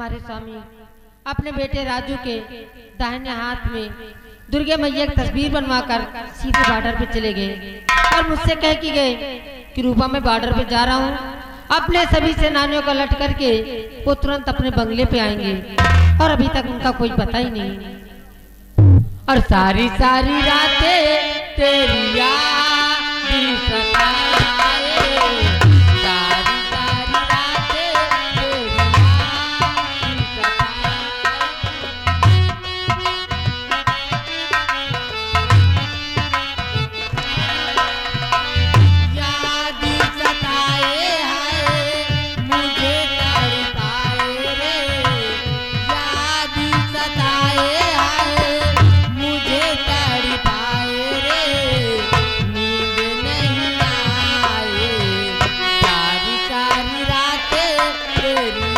हमारे स्वामी अपने बेटे राजू के दाहिने हाथ में दुर्गा मैया की तस्वीर बनवाकर सीधे बॉर्डर पे चले गए और मुझसे कह के गए कि रूपा मैं बॉर्डर पे जा रहा हूँ, अपने सभी सेनानियों को लट करके वो तुरंत अपने बंगले पे आएंगे और अभी तक उनका कोई पता ही नहीं। और सारी सारी रातें तेरी याद सताए, सारी सारी रातें तेरी याद सताए, याद सताए हाय मुझे तड़पाए रे, याद सताए हाय मुझे तड़पाए रे, नींद नहीं आए सारी सारी रातें तेरी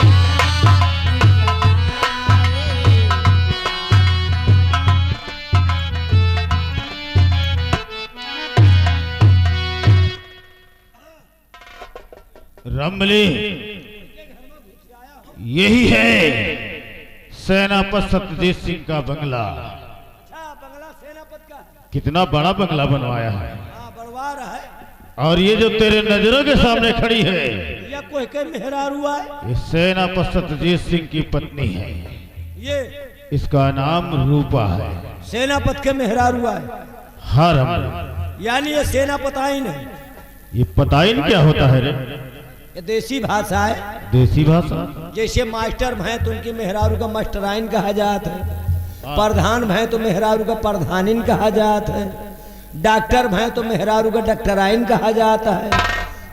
रमली, यही है सेनापति सत्यजीत सिंह का बंगला। अच्छा, बंगला सेनापति का कितना बड़ा बंगला बनवाया है। बनवा रहा है। और ये जो तेरे नजरों के सामने खड़ी है, यह कोई के मेहरारू है। ये सेनापति सत्यजीत सिंह की पत्नी है। ये इसका नाम रूपा है। सेनापति के मेहरारू है। हाँ रमली, यानी ये सेनापताइन है। ये पताइन क्या होता है रे? ये देसी भाषा है। देसी भाषा? जैसे मास्टर भय तो उनकी मेहरारू का मास्टराइन कहा जाता है, प्रधान भय तो मेहरारू का प्रधानिन कहा जाता है, डॉक्टर भय तो मेहरारू का डॉक्टराइन कहा जाता है,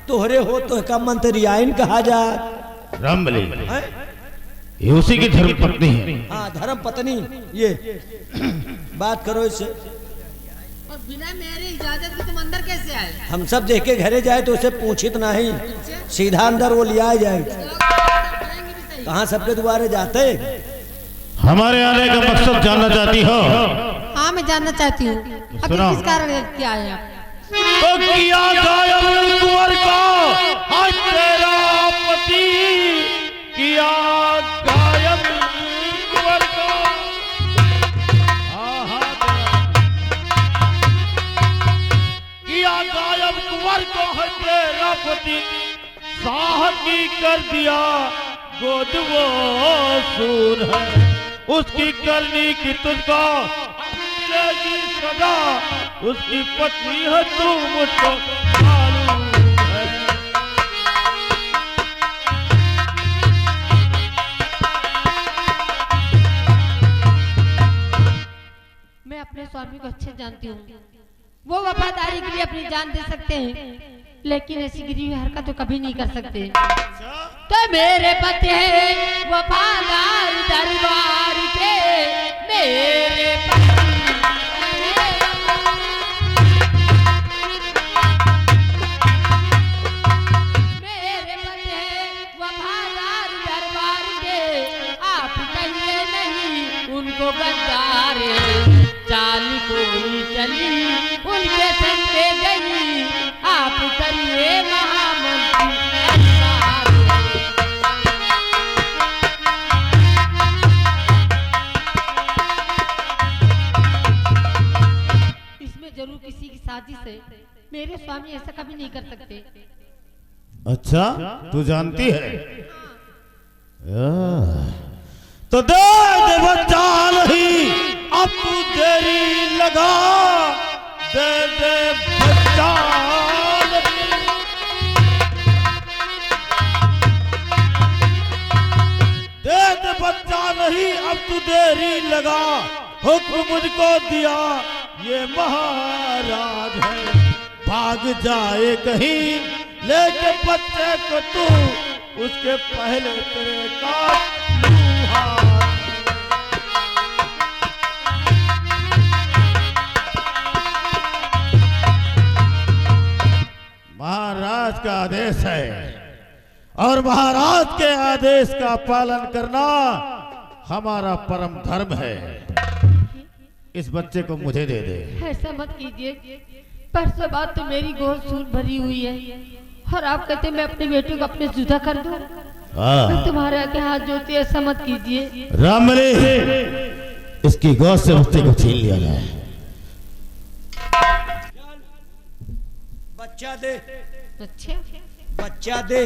तोहरे हो तो का मंत्रियाइन कहा जाता रमली, है। ये उसी की धर्म पत्नी है। हाँ, धर्म पत्नी। ये बात करो इससे। और बिना मेरी इजाजत के तुम अंदर कैसे आए? हम सब देख के घरे जाए तो उसे पूछित नहीं, सीधा अंदर वो लिया जाए। कहाँ सबके द्वारे जाते? हमारे आने का मकसद जानना चाहती हो? हाँ, मैं जानना चाहती हूँ आखिर सुनाओ। किस कारण क्या आए आप? तो किया गायब कुंवर को आज तेरा पति, किया गायब कुंवर को। किया गायब कुंवर को है तेरा पति, साहबी कर दिया गोद वो सूर है, उसकी करनी की तुझको मिलेगी सदा, उसकी पत्नी है तू मुझको मालूम है। मैं अपने स्वामी को अच्छे जानती हूँ, वो वफादारी के लिए अपनी जान दे सकते हैं, लेकिन ऐसी गिरी हुई हरकत तो कभी नहीं कर सकते। तो मेरे पति है वफादार दरबार के, मेरे पति मेरे पति है वफादार दरबार के, आप कहिए नहीं उनको गद्दार, चाल कोई चली उनके संग पे गई, आप करिए महामंत्री। इसमें जरूर किसी की साजिश है, मेरे स्वामी ऐसा कभी नहीं कर सकते। अच्छा, तू जानती है? तो दे दे बच्चा नहीं, अब तू देरी लगा, दे दे बच्चा नहीं। दे दे बच्चा नहीं, अब तू देरी लगा, हुक्म मुझको दिया ये महाराज है, भाग जाए कहीं लेके बच्चे को तू, उसके पहले तेरे काट लूं हाथ। महाराज का आदेश है और महाराज के आदेश का पालन करना हमारा परम धर्म है। इस बच्चे को मुझे दे दे। ऐसा मत कीजिए, परसों बात तो मेरी गोद सून भरी हुई है और आप कहते मैं अपने बेटे को अपने जुदा कर दूं। हाँ तुम्हारे आगे हाथ जोड़ती है, ऐसा मत कीजिए। रामबली, इसकी गौर से बच्चे को छीन लिया जाए। बच्चा दे, अच्छा, बच्चा दे।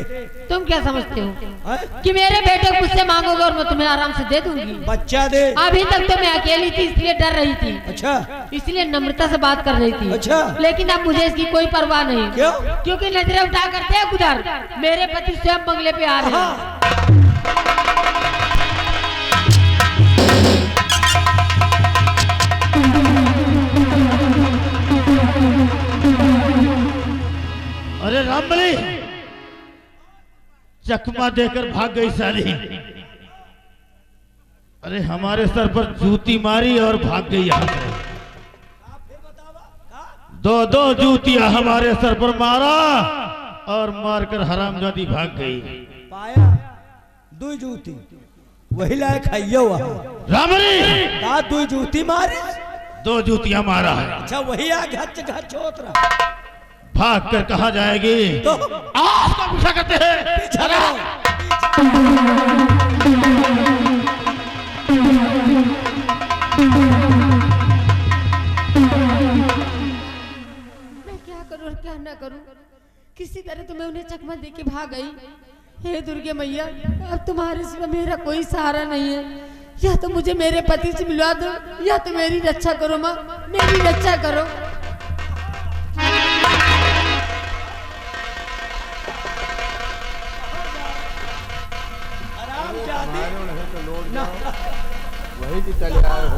तुम क्या समझते हो हैं? कि मेरे बेटे को मुझसे मांगोगे और मैं तुम्हें आराम से दे दूंगी? बच्चा दे। अभी तक तो मैं अकेली थी, इसलिए डर रही थी, अच्छा इसलिए नम्रता से बात कर रही थी। अच्छा। लेकिन अब मुझे इसकी कोई परवाह नहीं। क्यों? क्योंकि नजरें उठा करते हैं उधर, मेरे पति स्वयं बंगले पे आ रहे हैं। अरे रामबली, चकमा देकर भाग गई साली। अरे हमारे सर पर जूती मारी और भाग गई यहाँ से। दो दो जूतियां हमारे सर पर मारा और मारकर हरामजादी भाग गई। पाया दू जूती वही लायक खाइयो वहाँ। रामबली, का दू जूती मारे? 2 जूतियां मारा है। अच्छा वही आ घच घच होत रहा। भाग कर कहा जाएगी? तो आपका पूछा करते हैं। पीछा रहो। मैं क्या करूं और क्या ना करूं? किसी तरह तो मैं उन्हें चकमा दे के भाग गई। हे दुर्गे मैया, अब तुम्हारे सिवा मेरा कोई सहारा नहीं है। या तो मुझे मेरे पति से मिलवा दो, या तो मेरी रक्षा करो माँ, मेरी रक्षा करो। वही की चले आए हो।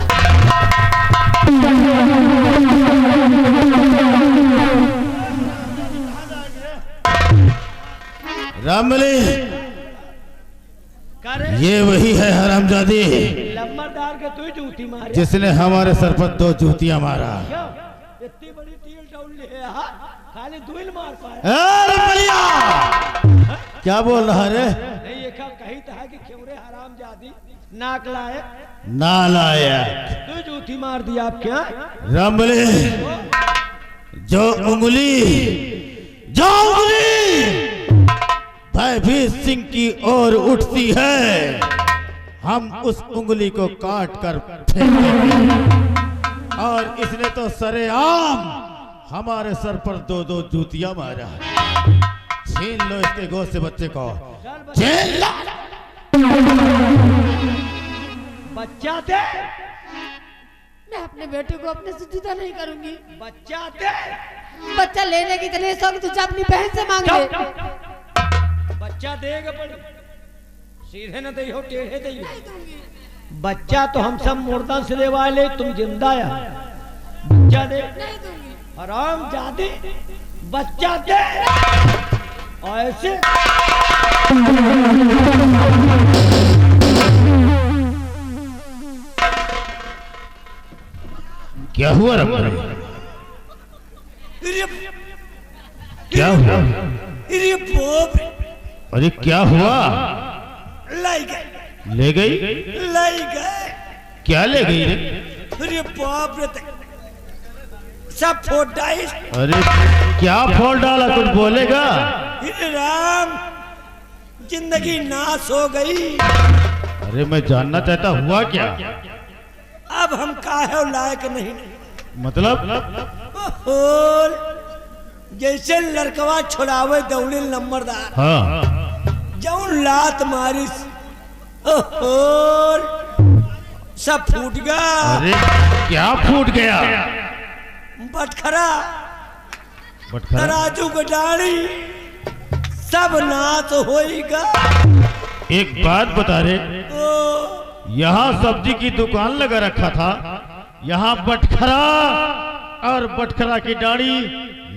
रामबली, ये वही है हरामजादी लम्बरदार के तू जूती मारे। जिसने हमारे सर पर 2 जूतियां मारा। क्यों? इतनी बड़ी टील डाउन ले हाँ? खाली दुल मार पाया। रामबलिया, क्या बोल रहा है? नहीं ये कही था कि क्यों रे हराम जादी नाक लाए नालायक। तू जूती मार दिया आप क्या? रामबली, जो उंगली भयभीत सिंह की ओर उठती है, हम उस उंगली को काट कर फेंकेंगे। और इसने तो सरेआम हमारे सर पर 2 जूतियां मारा है। छीन लो इसके गोद से बच्चे को, छीन लो। बच्चा दे। मैं अपने बेटे को अपने से जुदा नहीं करूंगी। बच्चा दे। बच्चा लेने की इतने शौक तुझे अपनी बहन से मांग ले। बच्चा देगा बड़ी सीधे न दे हो टेढ़े दे। बच्चा तो हम सब मुर्दा से लेवा ले, तुम जिंदा या बच्चा दे। हराम जादे, बच्चा दे। ऐसे क्या हुआ रामबली? क्या हुआ? अरे बाप रे। अरे क्या हुआ? लाई गए। ले गई? लाई गए। क्या ले गई रे? अरे बाप रे, सब फोड़ डाई। अरे क्या फोड़ डाला, कुछ बोलेगा? अरे राम, जिंदगी नाश हो गई। अरे मैं जानना चाहता, हुआ क्या? अब हम काहे लायक नहीं। मतलब? ओल, जैसे लड़कवा छोड़ावे दौड़े नंबरदार, हाँ। जौन लात मारिस ओल, सब फूट गया। अरे क्या फूट गया? बटखरा, बटखरा? तराजू को डाली, सब नाश होएगा। एक बात बता रे, यहाँ सब्जी की दुकान लगा रखा था, यहाँ बटखरा और बटखरा की डाली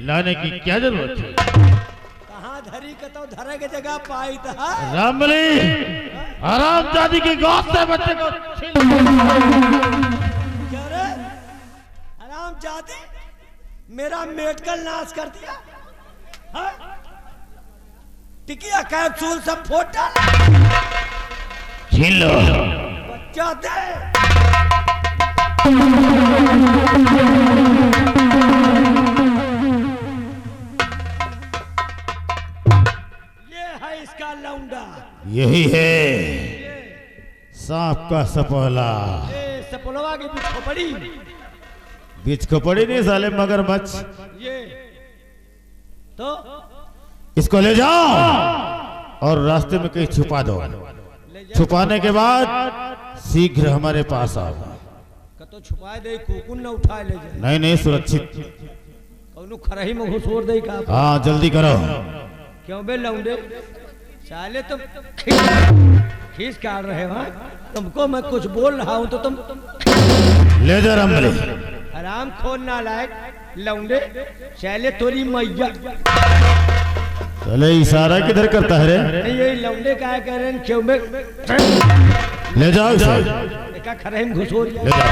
लाने की क्या जरूरत थी? कहाँ धरी का तो धरे के जगह पाई था। रामबली, हरामजादी की गौत से बच्चे को छीन। क्या रे? हरामजादी, मेरा मेडिकल नाश कर दिया। हाँ? टिकिया कैप्सूल सब फोड़ डाला। छीन लो। बच्चा दे। ये है है इसका लौंडा। यही है सांप का सपोला। ये सपोलवा के बीच खोपड़ी। बीच खोपड़ी नहीं साले मगरमच्छ। ये तो इसको ले जाओ और रास्ते में कहीं छुपा दो। छुपाने के बाद शीघ्र हमारे पास आओ। कतो छुपाए दे, कुकुन न उठाए ले जाए। नहीं नहीं, सुरक्षित। कौनो खरही में घुसोर दे का। हाँ जल्दी करो। क्यों बे लौंडे, साले तुम खींच काट रहे हो। तुमको मैं कुछ बोल रहा हूँ तो तुम ले जा रमले। आराम खोल ना लायक लौंडे, साले तोरी मैया। चले इशारा किधर करता है रे? नहीं ये लौंडे क्या कह रहे हैं? क्यों बे ले जाओ इसे। देखा खरही में घुसोर। ले जाओ।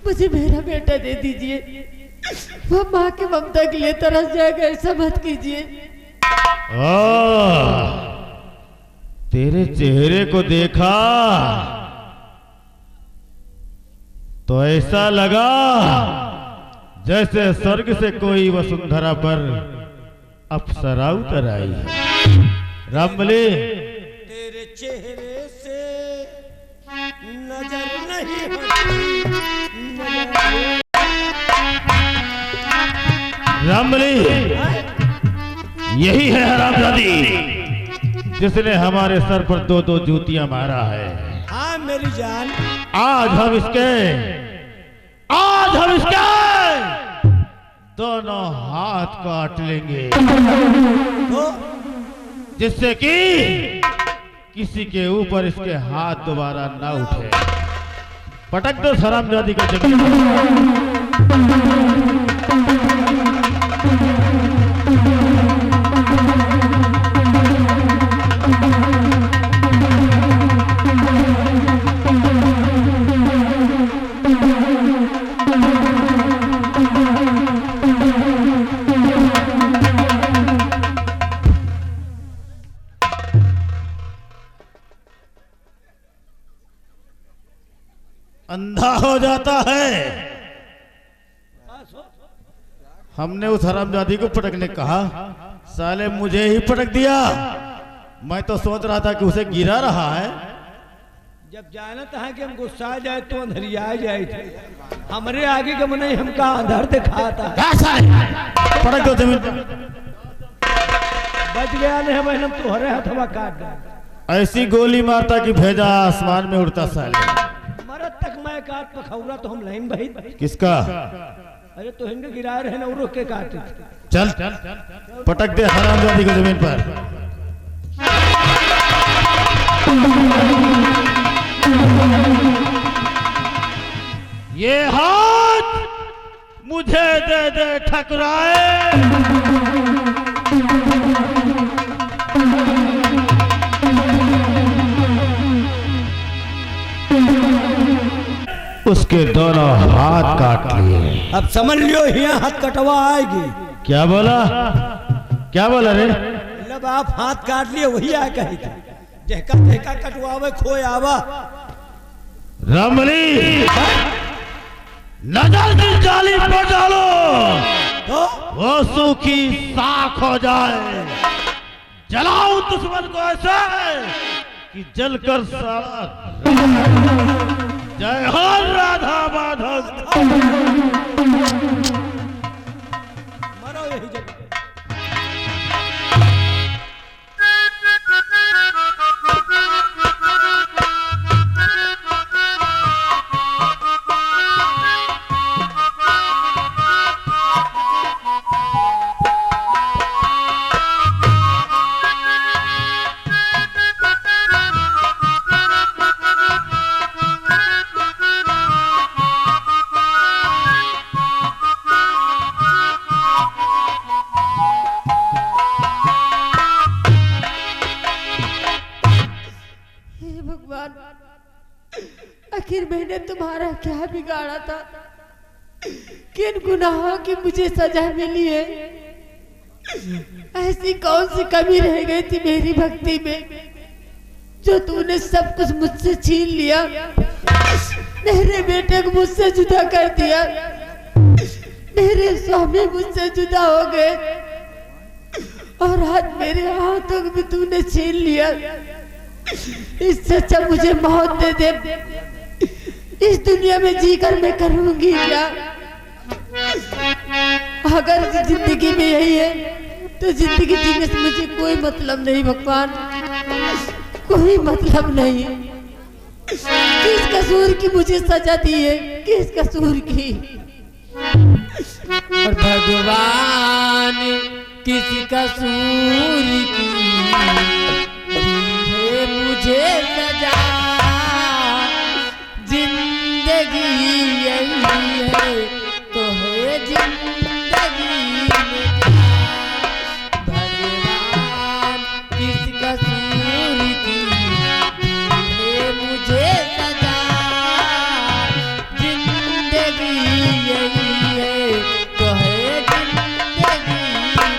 मुझे मेरा बेटा दे दीजिए, वो माँ के ममता के लिए तरस जाएगा, ऐसा मत कीजिए। तेरे चेहरे को देखा तो ऐसा लगा जैसे स्वर्ग से कोई वसुंधरा पर अप्सरा उतर आई है। रामबली, तेरे चेहरे से नजर नहीं हटती। रामबली, यही है हरामजादी जिसने हमारे सर पर दो दो जूतियां मारा है। हाँ मेरी जान, आज हम इसके दोनों हाथ काट लेंगे तो जिससे कि किसी के ऊपर इसके हाथ दोबारा ना उठे। पटक दो हरामजादी का जमीन। अंधा हो जाता है। हमने उस हरामजादी को पटकने कहा, साले मुझे ही पटक दिया। मैं तो सोच रहा था कि उसे गिरा रहा है। जब जानता है कि हम गुस्सा जाए तो अंधरिया जाए थे। हमारे आगे का मन हमका अंधर दिखाता। पटक दो जमीन पर। बच गया नहीं, हम तुम्हारे हथवा काट दे। ऐसी गोली मारता कि भेजा आसमान में उड़ता साले। मरद तक मैं काट पखौरा तो हम लाइन भाई। किसका? अरे तो हिंगे गिराए रहे ना, रुक के काटे। चल पटक दे हरामजादी को जमीन पर। ये हाथ मुझे दे दे ठकराए। उसके दोनों हाथ काट लिए। अब समझ लियो यहाँ हाथ कटवा आएगी। क्या बोला? क्या बोला रे? मतलब आप हाथ काट लिए वही आ कही थी। जेका जेका कटवावे खोए आवा। रामबली, नजर की जाली पर डालो तो वो सूखी साख हो जाए। जलाओ दुश्मन को ऐसा कि जलकर सारा। जय हो राधा माधव। मरो यही जगह। आखिर मैंने तुम्हारा क्या बिगाड़ा था? किन गुनाहों की मुझे सजा मिली है? ऐसी कौन सी कमी रह गई थी मेरी भक्ति में जो तूने सब कुछ मुझसे छीन लिया? मेरे बेटे को मुझसे जुदा कर दिया, मेरे स्वामी मुझसे जुदा हो गए। और आज मेरे हाथों भी तूने छीन लिया। इससे अच्छा मुझे मौत दे दे। इस दुनिया में जीकर मैं करूंगी क्या? अगर जिंदगी में यही है तो जिंदगी जीने से मुझे कोई मतलब नहीं भगवान, कोई मतलब नहीं। किस कसूर की मुझे सजा दी है, किस कसूर की? और भगवान किस कसूर की दी है मुझे सजा? जिंदगी यही है तो है जिंदगी में क्या? भगवान किस कसूर की दी है मुझे सजा? जिंदगी यही है तो है जिंदगी में क्या?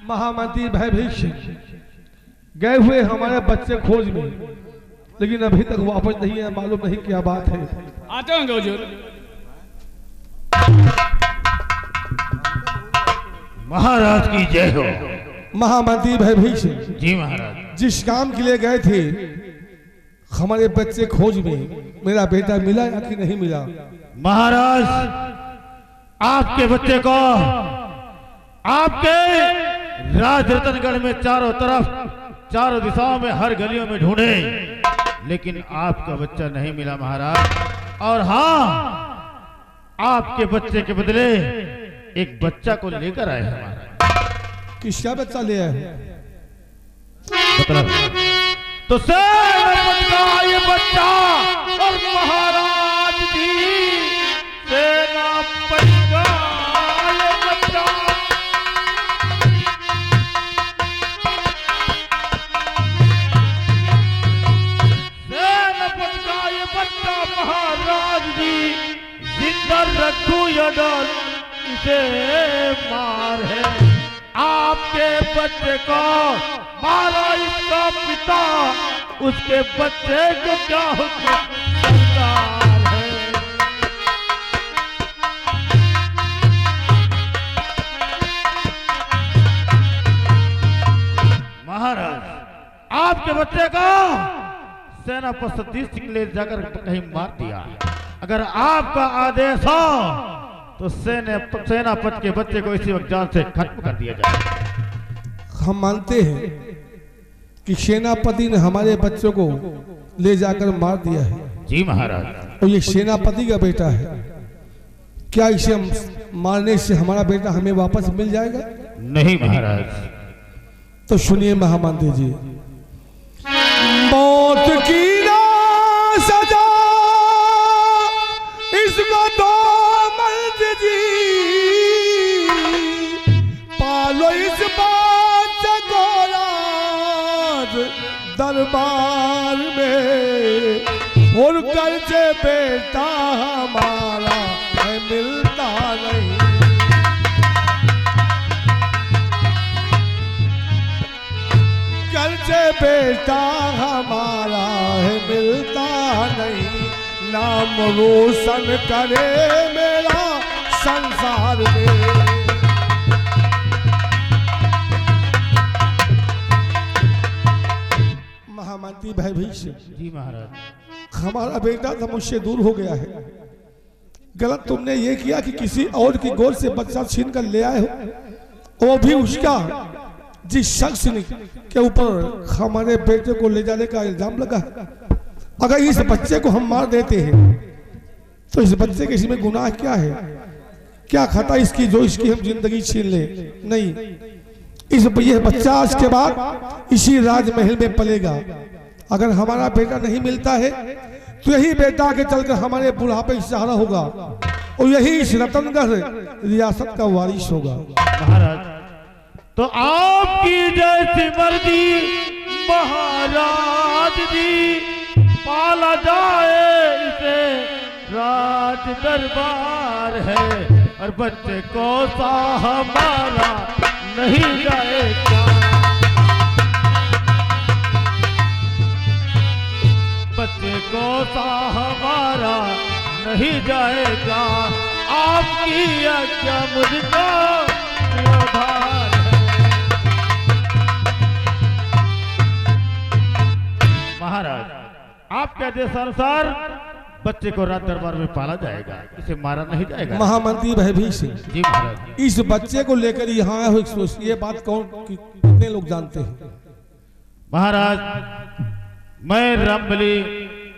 महामंत्री भयभीषण गए हुए हमारे बच्चे खोज में, लेकिन अभी तक वापस नहीं है। मालूम नहीं क्या बात है। आते होंगे हुजूर। महाराज की जय हो। महामंत्री भयभीषण जी महाराज। जिस काम के लिए गए थे हमारे बच्चे खोज में, मेरा बेटा मिला या कि नहीं मिला? महाराज आपके बच्चे को आपके राज रतनगढ़ में चारों तरफ, चारों दिशाओं में, हर गलियों में ढूंढे, लेकिन आपका बच्चा नहीं मिला महाराज। और हाँ, आपके बच्चे के बदले एक बच्चा को लेकर आए हैं महाराज। किसका बच्चा ले आए? मतलब तो सेनापति का ये बच्चा और महाराज जी सेनापति का ये बच्चा। सेनापति का ये बच्चा महाराज जी जिंदा रखूं या डाल इसे मार है। आपके बच्चे को मारा इसका पिता, उसके बच्चे को क्या हुक्म सरकार है। महाराज आपके बच्चे को सेनापति सतीश सिंह ले जाकर कहीं मार दिया। अगर आपका आदेश हो तो सेनापति के बच्चे को इसी वक्त जान से खत्म कर दिया जाए। हम मानते हैं कि सेनापति ने हमारे बच्चों को ले जाकर मार दिया है। जी महाराज। और ये सेनापति का बेटा है। क्या इसे मारने से हमारा बेटा हमें वापस मिल जाएगा? नहीं महाराज। तो सुनिए महामंत्री जी, मौत की ना सजा इसको दो मर्द जी, पालो इस बात को राज दरबार में, और कर्जे बेटा हमारा है मिलता नहीं। कर्जे बेटा हमारा है मिलता नहीं, नाम रोशन करे मेरा संसार में। महामंत्री भयभीषण जी महाराज। हमारा बेटा तो मुझसे दूर हो गया है। गलत तुमने ये किया कि किसी और की गोद से बच्चा छीन कर ले आए हो, वो भी उसका जिस शख्स ने के ऊपर हमारे बेटे को ले जाने का इल्जाम लगा है। अगर इस बच्चे को हम मार देते हैं तो इस बच्चे के इसमें गुनाह क्या है? क्या खता इसकी जो इसकी हम जिंदगी छीन ले? नहीं, ये बच्चा आज के बाद इसी राजमहल में पलेगा। अगर हमारा बेटा नहीं मिलता है तो यही बेटा आगे चलकर हमारे बुढ़ापे सहारा होगा और यही इस रतनगढ़ रियासत का वारिस होगा। महाराज तो आपकी जैसी मर्जी महाराज जी पाला जाए इसे राज दरबार है, और बच्चे को सा हमारा नहीं जाएगा, बच्चे को सा हमारा नहीं जाएगा, आपकी आज्ञा मुझको आधार है। महाराज, आपके आदेश अनुसार बच्चे को राज दरबार में पाला जाएगा, इसे मारा नहीं जाएगा। महामंत्री भयभीषण जी महाराज। इस बच्चे को लेकर यहाँ आए हो, ये बात कौन कितने लोग जानते हैं? महाराज, मैं रामबली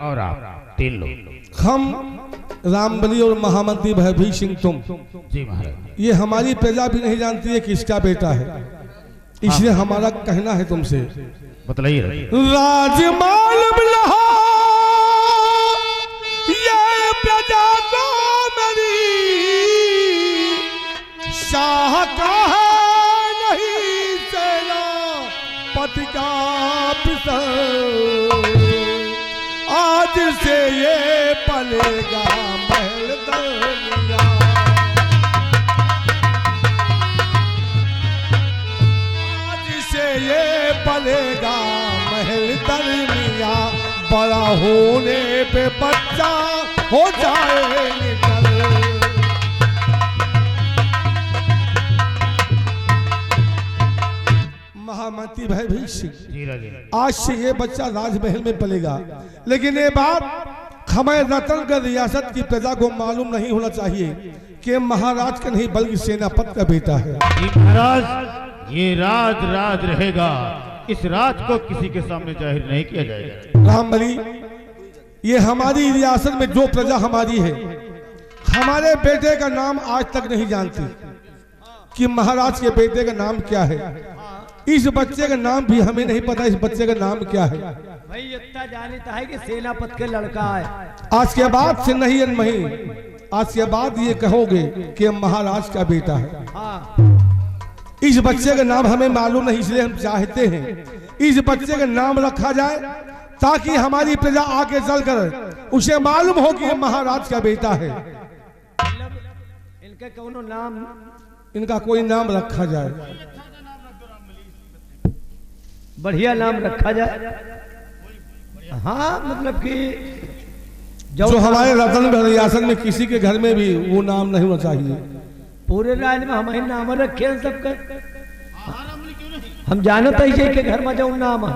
और आप 3 लोग। हम रामबली और महामंत्री भयभीषण तुम। जी महाराज। ये हमारी प्रजा भी नहीं जानती है किसका बेटा है, इसलिए हमारा कहना है तुमसे, बतलाइए। राजमाल ये प्रजा को मेरी शाह का है नहीं सेना पति का पितर, आज से ये पलेगा महल दरिया, आज से ये पलेगा महल दरिया, बड़ा होने पे बच्चा हो जाए निकल। महामंत्री भयभीषण, आज से ये बच्चा राजमहल में पलेगा, लेकिन ये बात हमें रतनगढ़ रियासत की प्रजा को मालूम नहीं होना चाहिए कि महाराज का नहीं बल्कि सेनापति का बेटा है। महाराज, ये राज राज रहेगा, इस राज को किसी के सामने जाहिर नहीं किया जाएगा। रामबली, ये हमारी रियासत में जो प्रजा हमारी है, हमारे बेटे का नाम आज तक नहीं जानती कि महाराज के बेटे का नाम क्या है। इस बच्चे का नाम भी हमें नहीं पता, इस बच्चे का नाम क्या है। भाई इतना जानता है कि सेनापति के लड़का है। आज के बाद से नहीं अनमही, आज के बाद ये कहोगे कि महाराज का बेटा है। हाँ। इस बच्चे का नाम हमें मालूम नहीं, इसलिए हम चाहते हैं इस बच्चे का नाम रखा जाए, ताकि हमारी प्रजा आगे चलकर उसे मालूम हो कि महाराज का बेटा है। इनका कौनो नाम, इनका कोई नाम रखा जाए, बढ़िया नाम रखा जाए। हाँ, मतलब कि जो हमारे रतनगढ़ रियासत में किसी के घर में भी वो नाम नहीं होना चाहिए। पूरे राज्य में हमारे नाम रखे हैं सबका, हम जानते ही के घर में जो नाम है,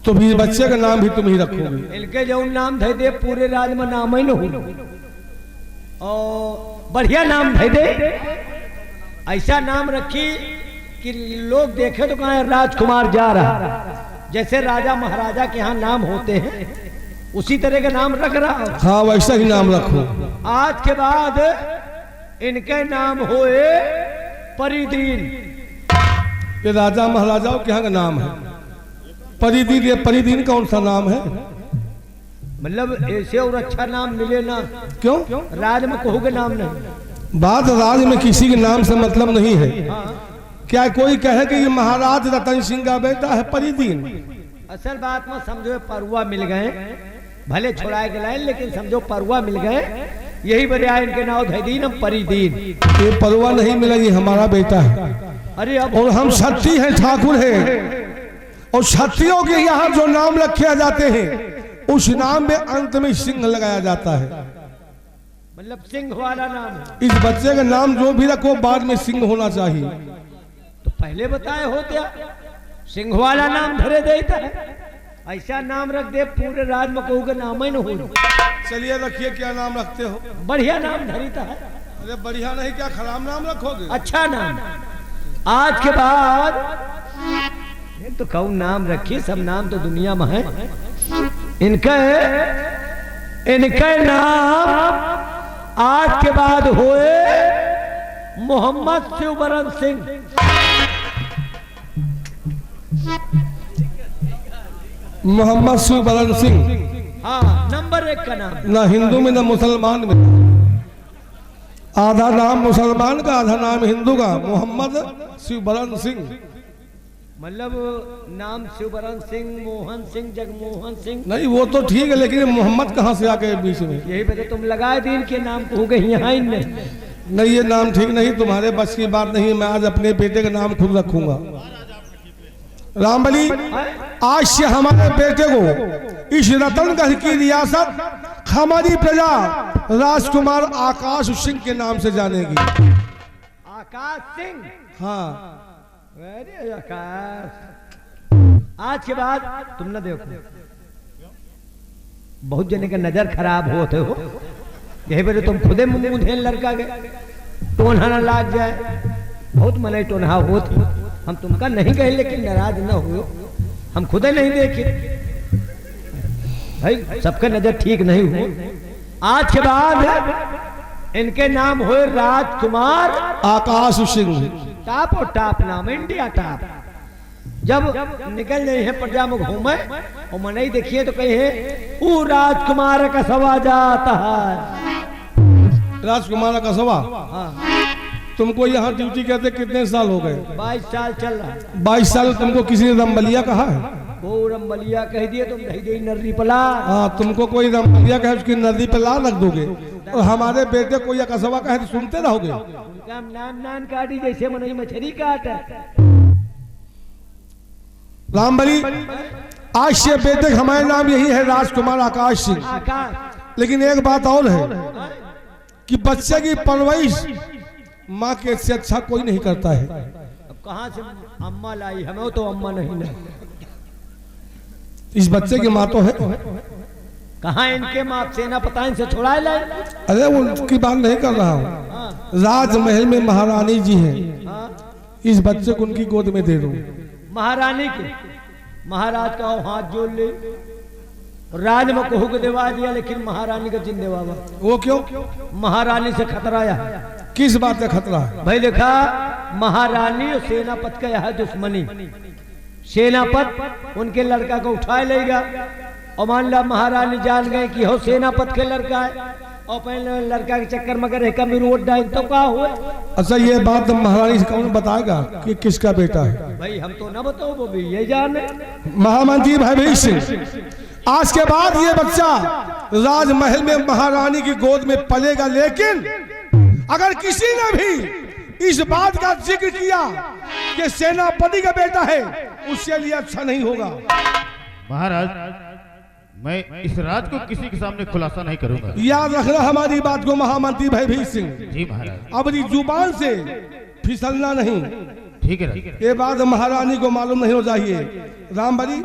तो भी बच्चे का नाम भी तुम ही रखोगे। इनके जो नाम धै दे पूरे राज्य में नाम ही न हो, और बढ़िया नाम धै दे, ऐसा नाम रखी कि लोग देखे तो कहें राजकुमार जा रहा, जैसे राजा महाराजा के यहाँ नाम होते हैं उसी तरह का नाम रख रहा हो। हाँ, वैसा ही नाम रखो। आज के बाद इनके नाम होए परिदीन। ये राजा महाराजाओं के यहाँ का नाम है परिदीन। ये परिदीन कौन सा नाम है? मतलब ऐसे और अच्छा नाम मिले ना, क्यों? राज में कहूँ के नाम नहीं। बात राज में किसी के नाम से मतलब नहीं है। हाँ। क्या कोई कहे कि ये महाराज रतन सिंह का बेटा है परिदीन? असल बात में समझो परुआ मिल गए, भले छुड़ाए गए लेकिन समझो परुआ मिल गए, यही वजह इनके नाम धैदीन हम परिदीन। ये परुआ नहीं मिला, ये हमारा बेटा है। अरे अब और हम क्षत्रिय हैं, ठाकुर हैं, और क्षत्रियों के यहाँ जो नाम रखे जाते हैं उस नाम में अंत में सिंह लगाया जाता है। मतलब सिंह वाला नाम। इस बच्चे का नाम जो भी रखो बाद में सिंह होना चाहिए। तो पहले बताए हो क्या, सिंह वाला नाम धरे देता है, ऐसा नाम रख दे पूरे राज में कहूँ नाम ही न हो। चलिए रखिए, क्या नाम रखते हो? बढ़िया नाम धरीता है। अरे बढ़िया नहीं, क्या खराब नाम रखोगे? अच्छा नाम। आज के बाद तो कौन नाम रखिए, सब नाम तो दुनिया में है। इनके नाम आज के बाद हुए मोहम्मद शिवबरन सिंह। मोहम्मद शिवबरन सिंह। हाँ, नंबर 1 का नाम। ना हिंदू में ना मुसलमान में, आधा नाम मुसलमान का आधा नाम हिंदू का। मोहम्मद शिवबरन सिंह। मतलब नाम शिवबरन सिंह, मोहन सिंह, जगमोहन सिंह। नहीं वो तो ठीक है, लेकिन मोहम्मद कहाँ से आ गए बीच में? यही वजह तुम लगाए दिन के नाम को गए यहाँ ही नहीं ये नाम ठीक नहीं, तुम्हारे बस की बात नहीं। मैं आज अपने बेटे का नाम खुद रखूंगा। रामबली, आज से हमारे बेटे को इस रतनगढ़ की रियासत हमारी प्रजा राजकुमार आकाश सिंह के नाम से जानेगी। आकाश सिंह? हाँ। अरे आकाश, आज के बाद तुम न देखो, बहुत जने का नजर खराब होते हो। यही वजह तुम खुदे मुंह लड़का गए, टोना न लाग जाए। बहुत मनाई टोना होती, हम तुमका नहीं कहे लेकिन नाराज न हो, हम खुदे नहीं देखे भाई, सबका नजर ठीक नहीं हो। आज के बाद इनके नाम हो राजकुमार आकाश सिंह। टाप और टाप नाम, इंडिया टाप। जब निकल रहे हैं प्रजा में घूमे और मनाई देखिए तो कहे वो राजकुमार का सवा जाता है। राजकुमार का सवा? हाँ। तुमको यहाँ ड्यूटी करते कितने साल हो गए? 22 साल चल रहा है। 22 साल। तुमको किसी ने रमबलिया कहा है? वो रमबलिया कह दिए तुम नहीं दे नर्री पला। हाँ, तुमको कोई रमबलिया कहे उसकी नदी पे लाल रख दोगे, और हमारे बेटे को या कसवा कहे तो सुनते रहोगे? उनका नान नान काटी जैसे मनई मछली काट। रामबली, आज से बेटे का हमारे नाम यही है राजकुमार आकाश सिंह। आकाश। लेकिन एक बात और है कि बच्चे की परवरिश माँ के से अच्छा कोई नहीं करता है। अब कहाँ से अम्मा लाई, हमें तो अम्मा नहीं ना। इस बच्चे की माँ तो है। कहाँ इनके माँ सेना पता इनसे छुड़ा लाए। अरे वो उसकी बात नहीं कर रहा हूँ, राजमहल में महारानी जी हैं, इस बच्चे को उनकी गोद में दे दो। महारानी के महाराज का हाथ जोड़ ले, राज में कहू को देवा दिया, लेकिन महारानी का जिन देवा। वो क्यों? महारानी से खतरा है। किस बात का खतरा है? भाई देखा, महारानी और सेनापत का यह दुश्मनी। सेनापत उनके लड़का को उठा लेगा और मान ला महारानी जान गए कि हो सेनापत के लड़का है, और पहले लड़का के चक्कर में करे कमी रोड डाइन तो क्या हुआ। अच्छा, ये बात महारानी से कौन बताएगा कि किसका बेटा है? भाई हम तो ना बताओ, वो भी ये जाने। महामंत्री भयभीत सिंह, आज के बाद ये बच्चा राजमहल में महारानी की गोद में पलेगा, लेकिन अगर किसी ने भी इस बात का जिक्र किया कि सेनापति का बेटा है, उसके लिए अच्छा नहीं होगा। महाराज, मैं इस राज को किसी के सामने खुलासा नहीं करूंगा। याद रखना हमारी बात को महामंत्री भयभीत सिंह। जी महाराज। अपनी जुबान से फिसलना नहीं। ठीक है। ये बात महारानी को मालूम नहीं हो चाहिए। रामबली,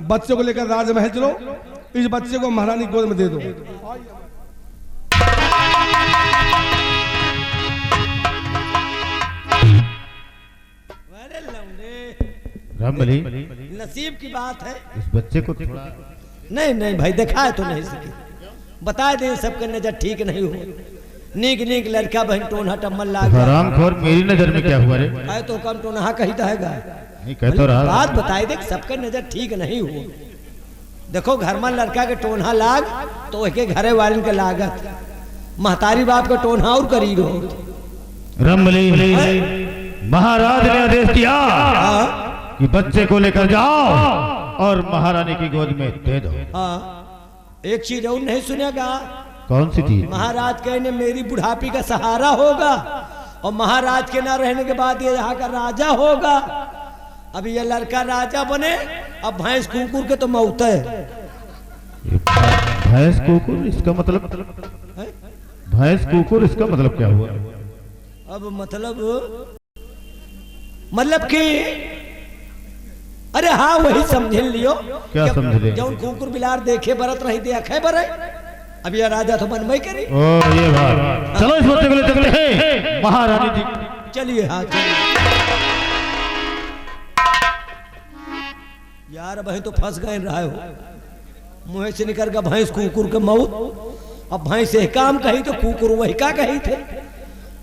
बच्चे को लेकर राजमहल चलो, इस बच्चे को महारानी गोद में दे दो। रामबली, नसीब की बात है। इस बच्चे को थोड़ा नहीं नहीं भाई, दिखाए तो नहीं सके, बता दें सबके नजर ठीक नहीं हो। नीक नीक लड़का बहन टोना टम्मल लाग हरामखोर, मेरी नजर में क्या हुआ रे? आए तो कम टोना कहता है नहीं कह तो रहा। बात बताए देख, सबके नजर ठीक नहीं हो। देखो घर में लड़का के टोना लाग तो एक घरे वाले के लागत, महतारी बाप का टोना और करीब हो। रामबली, महाराज ने आदेश दिया कि बच्चे को लेकर जाओ और महारानी की गोद में दे दो। एक चीज और नहीं सुनेगा। कौन सी चीज? महाराज कहने मेरी बुढ़ापी का सहारा होगा, और महाराज के ना रहने के बाद ये यहाँ का राजा होगा। अब ये लड़का राजा बने, अब भैंस कुकुर के तो मौत है। भैंस कुकुर, इसका मतलब? भैंस कुकुर, इसका मतलब क्या हुआ? अब मतलब कि अरे हाँ वही समझ लियो। क्या समझ ले? जौन कुकुर बिलार देखे बरत रही देखे बरे, अब यह राजा तो मन में करी। ओ ये बात। चलो इस बच्चे को ले चलते हैं महारानी जी। चलिए हाँ चलिए। यार भाई तो फंस गए रहा हो, मुँह से निकल का भैंस कुकुर के मौत। अब भैंस से काम कही तो कुकुर वही का कही थे।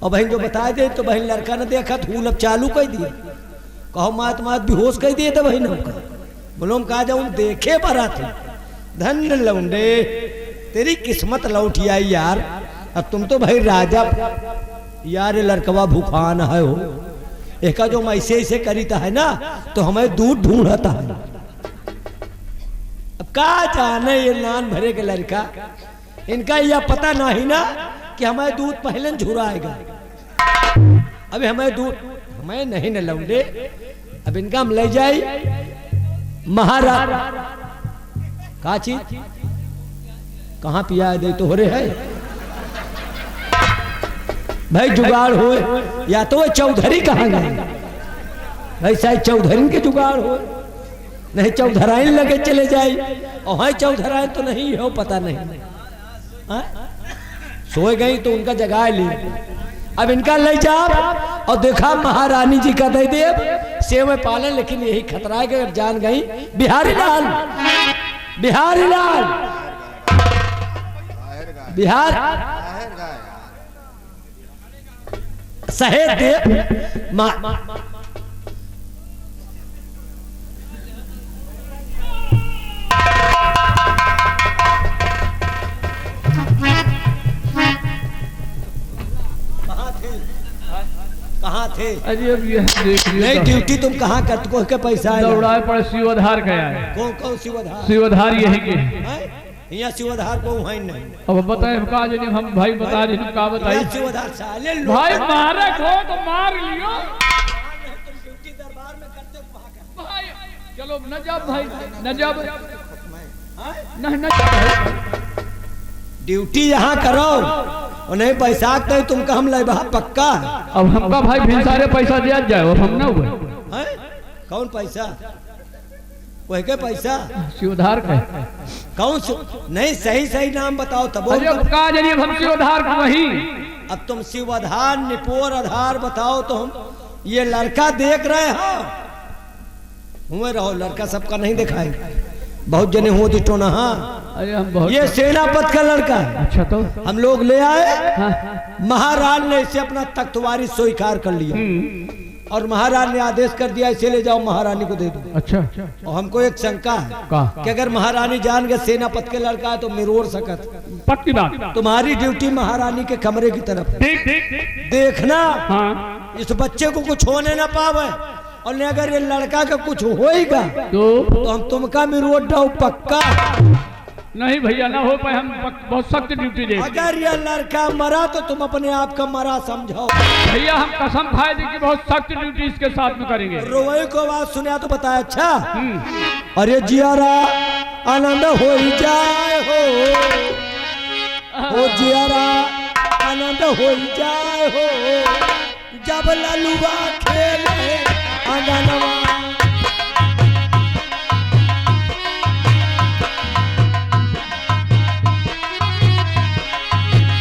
और बहन जो बता दे तो बहन लड़का ने देखा धूल अब चालू कर दिए, कहो मात मात बेहोश कर दिए। तो बहन बोलो हम कहा जाऊं देखे पड़ा थे। धन्य लौंडे, तेरी किस्मत लौटी आई यार। अब तुम तो भाई राजा यार, लड़कवा भूखान है हो, एका जो ऐसे ऐसे करीता है ना तो हमें दूध ढूंढता है। अब का जाने ये नान भरे के लड़का, इनका यह पता नहीं ना कि हमें दूध पहले झुराएगा। अभी हमें दूध हमें नहीं न लौंडे, अब इनका हम ले जाए महाराज का चीज कहाँ पिया दे तो हो रहे है भाई जुगाड़ हो, या तो वो चौधरी कहाँ गए भाई, शायद चौधरी के जुगाड़ हो, नहीं चौधराइन लगे चले जाए, और है चौधराइन तो नहीं हो पता नहीं, सोए गई तो उनका जगह ले। अब इनका ले जाओ और देखा महारानी जी का दे दे सेव में पालन, लेकिन यही खतरा है कि अगर जान गई बिहारी लाल बिहारी लाल बिहार सहेद दे कहाँ थे? अरे अब ये देख नहीं ड्यूटी तुम कहाँ करते को के पैसा है दौड़ाए पर शिवधार गया है। कौन कौन शिवधार? शिवधार यही के यहाँ शिवधार को वहीं नहीं। अब बताए का जनी हम भाई बता रहे हम का बताइए शिवधार साले भाई मारे को तो मार लियो ड्यूटी दरबार में करते भाई, चलो न जा भाई न जा नहीं न ड्यूटी यहाँ करो और नहीं पैसा तो तुमका हम ले पक्का। अब हमका भाई भिनसारे पैसा दिया जाए अब हम ना हुए कौन पैसा? वही के पैसा शिवधार का कौन नहीं सही सही नाम बताओ तब। अरे का जनी हम शिवधार को वही अब तुम शिवधार निपोर आधार बताओ तो हम ये लड़का देख रहे हो हुए रहो, लड़का सबका नहीं दिखाए, बहुत जने हो दिटो ना। अरे हम बहुत ये सेनापत का लड़का है। अच्छा तो हम लोग ले आए, हाँ। महाराज ने इसे अपना तख्तवारी स्वीकार कर लिया और महाराज ने आदेश कर दिया इसे ले जाओ महारानी को दे दो। अच्छा और हमको एक शंका है कि अगर महारानी जान गए सेनापत के लड़का है तो मिरोड़ सकत। पक्की बात। तुम्हारी ड्यूटी महारानी के कमरे की तरफ देखना, इस बच्चे को कुछ होने ना पावे, और नहीं अगर ये लड़का का कुछ होएगा तो हम तुमका मिरोड़ दो पक्का। नहीं भैया ना हो पाए, हम बहुत सख्त ड्यूटी दे। अगर ये लड़का मरा तो तुम अपने आप का मरा समझो। भैया हम कसम खाए थे कि बहुत सख्त ड्यूटी इसके साथ में करेंगे। रोए को आवाज सुना तो बताया अच्छा। अरे जियारा आनंद हो जाए हो जियारा आनंद हो जाए हो, जब ललुआ खेले आंगनवा